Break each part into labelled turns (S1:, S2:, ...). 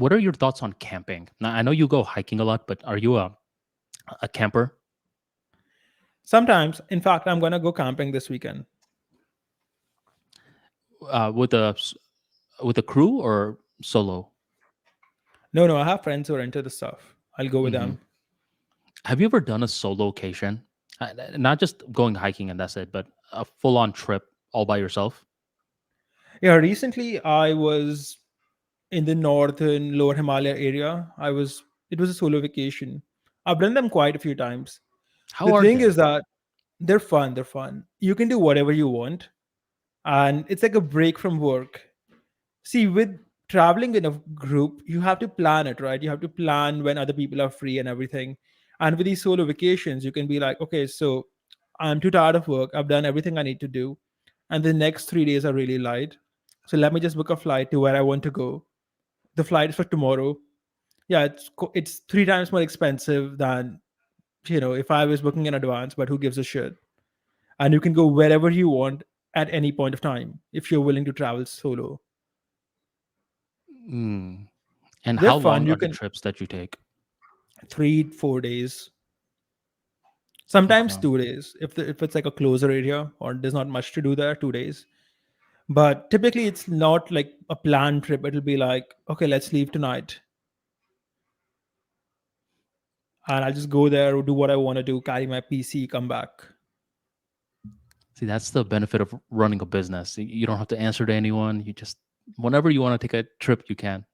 S1: what are your thoughts on camping? Now, I know you go hiking a lot, but are you a camper
S2: Sometimes, in fact, I'm gonna go camping this weekend.
S1: with with a crew or solo?
S2: No, I have friends who are into the stuff. I'll go with
S1: Hmm.
S2: them.
S1: Have you ever done a solo location? Not just going hiking and that's it, but a full on trip all by yourself?
S2: Yeah, recently I was in the northern lower Himalaya area. It was a solo vacation. I've done them quite a few times.
S1: How
S2: The
S1: are
S2: thing
S1: they?
S2: is that they're fun. They're fun. You can do whatever you want, and it's like a break from work. See, with traveling in a group, you have to plan it, right? You have to plan when other people are free and everything. And with these solo vacations, you can be like, okay, so I'm too tired of work. I've done everything I need to do. And the next 3 days are really light. So let me just book a flight to where I want to go. The flight is for tomorrow. Yeah, it's three times more expensive than, if I was booking in advance, but who gives a shit? And you can go wherever you want at any point of time if you're willing to travel solo.
S1: Mm. And
S2: They're
S1: how
S2: fun.
S1: long
S2: You
S1: are the
S2: can
S1: trips that you take?
S2: 3 4 days, sometimes
S1: Okay.
S2: 2 days if it's like a closer area or there's not much to do there. 2 days, but typically it's not like a planned trip. It'll be like, okay, let's leave tonight, and I'll just go there, do what I want to do, carry my PC, come back.
S1: See, that's the benefit of running a business. You don't have to answer to anyone. You just, whenever you want to take a trip, you can.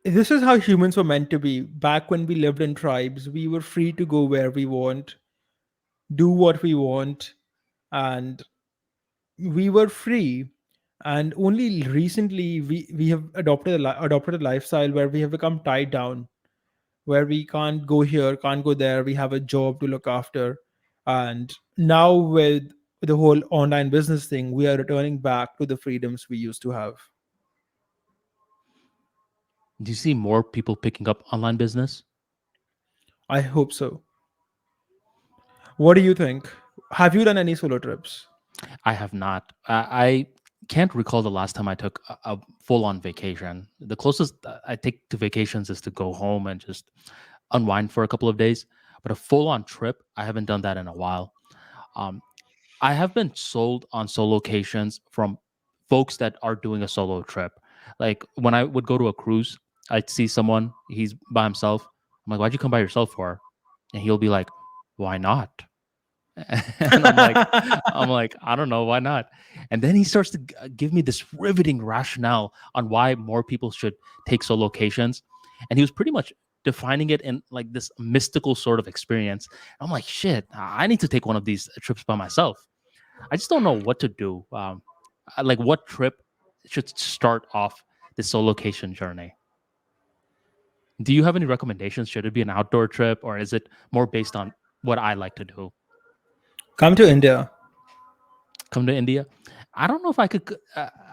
S2: This is how humans were meant to be. Back when we lived in tribes, we were free to go where we want, do what we want, and we were free. And only recently we have adopted a lifestyle where we have become tied down, where we can't go here, can't go there. We have a job to look after. And now with the whole online business thing, we are returning back to the freedoms we used to have.
S1: Do you see more people picking up online business?
S2: I hope so. What do you think? Have you done any solo trips?
S1: I have not. I can't recall the last time I took a full on vacation. The closest I take to vacations is to go home and just unwind for a couple of days. But a full on trip, I haven't done that in a while. Um, I have been sold on solo locations from folks that are doing a solo trip. Like when I would go to a cruise, I'd see someone, he's by himself. I'm like, why'd you come by yourself for? And he'll be like, why not? And I'm like, I don't know, why not? And then he starts to give me this riveting rationale on why more people should take solo locations. And he was pretty much defining it in like this mystical sort of experience. I'm like, shit, I need to take one of these trips by myself. I just don't know what to do. Like what trip should start off this solo location journey? Do you have any recommendations? Should it be an outdoor trip or is it more based on what I like to do?
S2: Come to India.
S1: Come to India. I don't know if I could.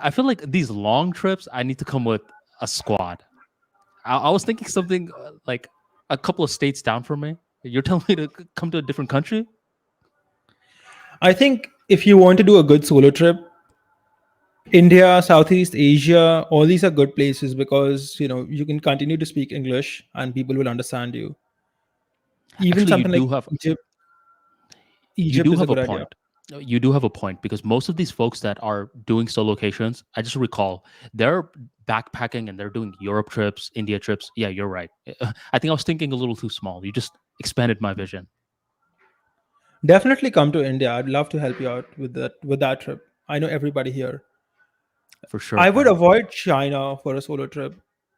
S1: I feel like these long trips, I need to come with a squad. I was thinking something like a couple of states down from me. You're telling me to come to a different country?
S2: I think if you want to do a good solo trip, India, Southeast Asia, all these are good places because you can continue to speak English and people will understand you. Even
S1: Actually,
S2: something like Egypt.
S1: you
S2: Egypt
S1: do
S2: is a
S1: have a
S2: good idea.
S1: point. You do have a point because most of these folks that are doing solo locations, I just recall they're backpacking and they're doing Europe trips, India trips. Yeah, you're right. I think I was thinking a little too small. You just expanded my vision
S2: Definitely come to India. I'd love to help you out with that trip. I know everybody here.
S1: for sure,
S2: I would
S1: man.
S2: avoid China for a solo trip.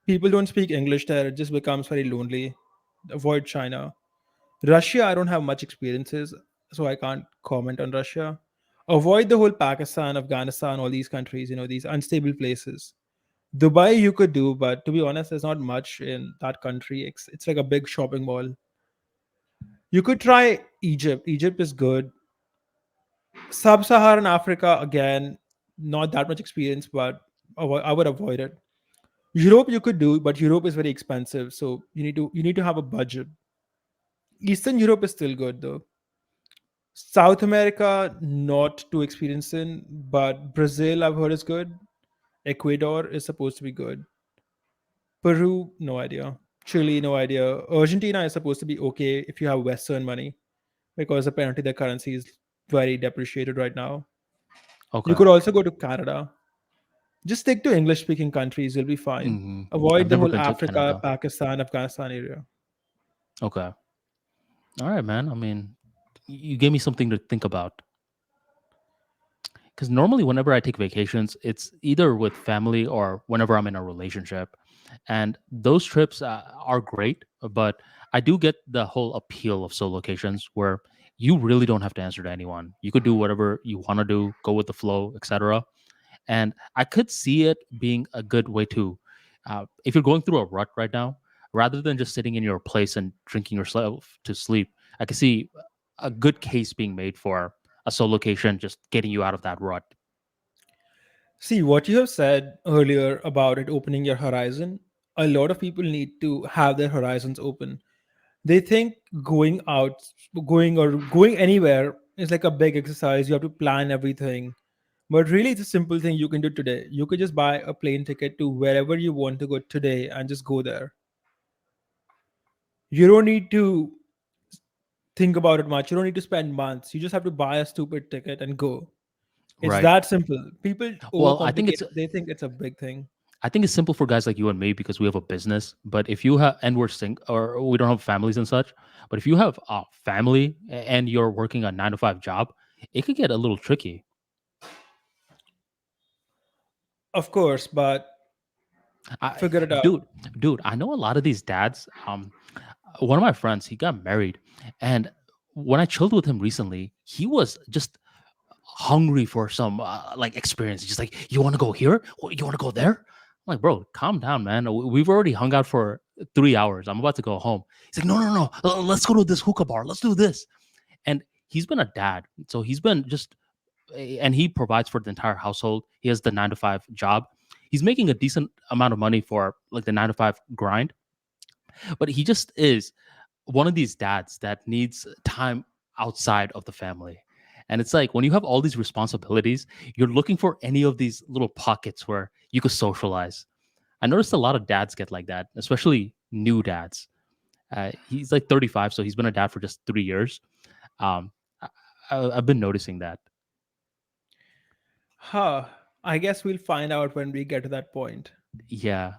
S2: People don't speak English there. It just becomes very lonely. Avoid China. Russia, I don't have much experiences, so I can't comment on Russia. Avoid the whole Pakistan, Afghanistan, all these countries, these unstable places. Dubai, you could do, but to be honest, there's not much in that country. It's like a big shopping mall. You could try Egypt. Egypt is good. Sub Saharan Africa, again, not that much experience, but I would avoid it. Europe, you could do, but Europe is very expensive. So you need to have a budget. Eastern Europe is still good though. South America, not too experienced in, but Brazil I've heard is good. Ecuador is supposed to be good. Peru, no idea. Chile, no idea. Argentina is supposed to be okay if you have Western money because apparently the currency is very depreciated right now. You
S1: Okay.
S2: could also go to Canada. Just stick to English speaking countries, you'll be fine.
S1: I've
S2: Avoid the
S1: never
S2: whole
S1: been to
S2: Africa,
S1: Canada.
S2: Pakistan, Afghanistan area.
S1: Okay. All right, man. I mean, you gave me something to think about. Because normally, whenever I take vacations, it's either with family or whenever I'm in a relationship. And those trips are great, but I do get the whole appeal of solo locations where you really don't have to answer to anyone. You could do whatever you want to do, go with the flow, etc. And I could see it being a good way to, if you're going through a rut right now, rather than just sitting in your place and drinking yourself to sleep, I could see a good case being made for a solo location, just getting you out of that rut.
S2: See, what you have said earlier about it opening your horizon, a lot of people need to have their horizons open. They think going out, going anywhere is like a big exercise. You have to plan everything. But really, it's a simple thing you can do today. You could just buy a plane ticket to wherever you want to go today and just go there. You don't need to think about it much. You don't need to spend months. You just have to buy a stupid ticket and go. It's
S1: Right.
S2: that simple. People
S1: Well,
S2: overcomplicate it. They think it's a big thing.
S1: I think it's simple for guys like you and me because we have a business. But if you have and we're single or we don't have families and such, but if you have a family and you're working a 9 to 5 job, it could get a little tricky.
S2: Of course, but
S1: I,
S2: figure it out.
S1: dude, dude, I know a lot of these dads. One of my friends, he got married, and when I chilled with him recently, he was just hungry for some like experience. Just like, you want to go here? You want to go there? I'm like, bro, calm down, man. We've already hung out for 3 hours. I'm about to go home. He's like, no, no, no. Let's go to this hookah bar. Let's do this. And he's been a dad, so he's been just, and he provides for the entire household. He has the 9 to 5 job. He's making a decent amount of money for like the 9 to 5 grind, but he just is one of these dads that needs time outside of the family. And it's like when you have all these responsibilities, you're looking for any of these little pockets where you could socialize. I noticed a lot of dads get like that, especially new dads. He's like 35, so he's been a dad for just 3 years. Um, I've been noticing that.
S2: Huh. I guess we'll find out when we get to that point.
S1: Yeah.